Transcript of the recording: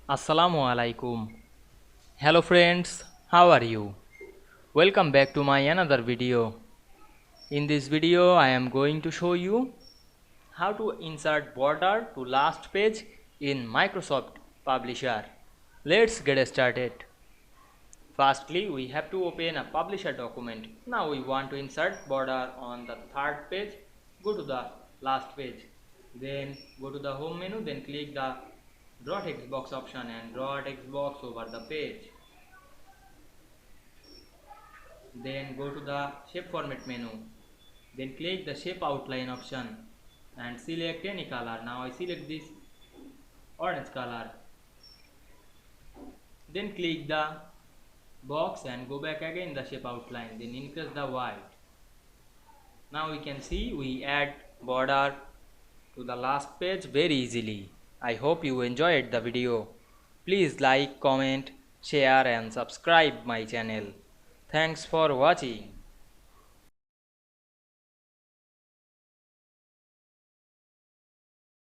Assalamu Walaikum. Hello friends, how are you? Welcome back to my another video. In this video I am going to show you how to insert border to last page in Microsoft Publisher. Let's get started. Firstly, we have to open a publisher document. Now we want to insert border on the third page. Go to the last page. Then go to the home menu, then click the draw text box option and draw a text box over the page. Then go to the shape format menu. Then click the shape outline option and select any color. Now I select this orange color. Then click the box and go back again the shape outline, then increase the white. Now we can see we add border to the last page very easily. I hope you enjoyed the video. Please like, comment, share and subscribe my channel. Thanks for watching.